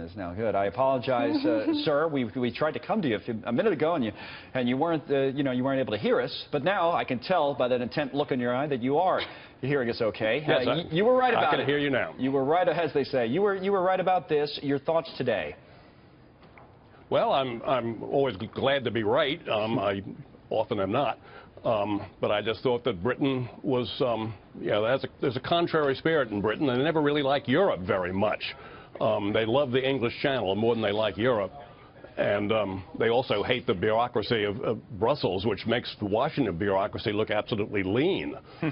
is now good. I apologize, sir. We tried to come to you a minute ago, and you weren't you weren't able to hear us. But now I can tell by that intent look in your eye that you are hearing us okay. Yes, you were right about it. I can hear you now. You were right, as they say. You were right about this. Your thoughts today? Well, I'm always glad to be right. I often am not. But I just thought that Britain was, there's a contrary spirit in Britain, and they never really like Europe very much. They love the English Channel more than they like Europe. And they also hate the bureaucracy of Brussels, which makes the Washington bureaucracy look absolutely lean. Is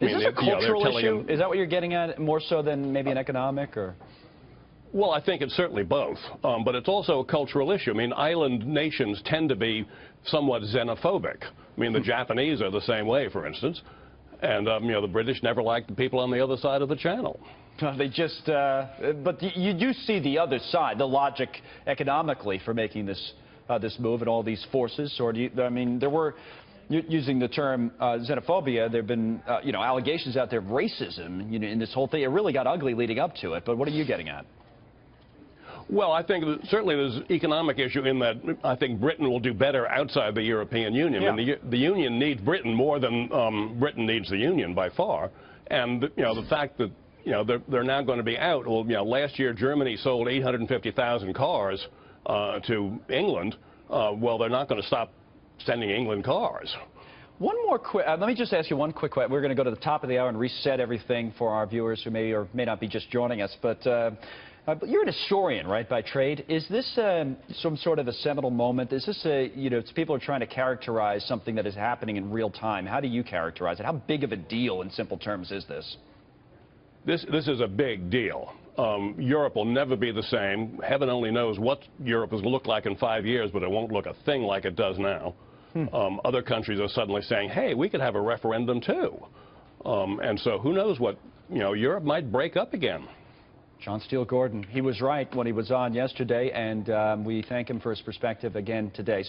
this a cultural issue? Is that what you're getting at, more so than maybe an economic, or? Well, I think it's certainly both, but it's also a cultural issue. I mean, island nations tend to be somewhat xenophobic. I mean, the Japanese are the same way, for instance, and the British never liked the people on the other side of the channel. They just, but you do see the other side, the logic economically for making this move and all these forces, or do you, I mean, there were, using the term xenophobia, there have been allegations out there of racism in this whole thing. It really got ugly leading up to it, but what are you getting at? Well, I think that certainly there's an economic issue in that I think Britain will do better outside the European Union. Yeah. And the Union needs Britain more than Britain needs the Union by far. And the fact that they're now going to be out. Well, last year Germany sold 850,000 cars to England. Well, they're not going to stop sending England cars. One more quick, let me just ask you one quick question. We're going to go to the top of the hour and reset everything for our viewers who may or may not be just joining us. But you're an historian, right, by trade. Is this some sort of a seminal moment? Is this people are trying to characterize something that is happening in real time. How do you characterize it? How big of a deal, in simple terms, is this? This is a big deal. Europe will never be the same. Heaven only knows what Europe will look like in 5 years, but it won't look a thing like it does now. Other countries are suddenly saying, hey, we could have a referendum too. And so who knows what, Europe might break up again. John Steele Gordon, he was right when he was on yesterday, and we thank him for his perspective again today.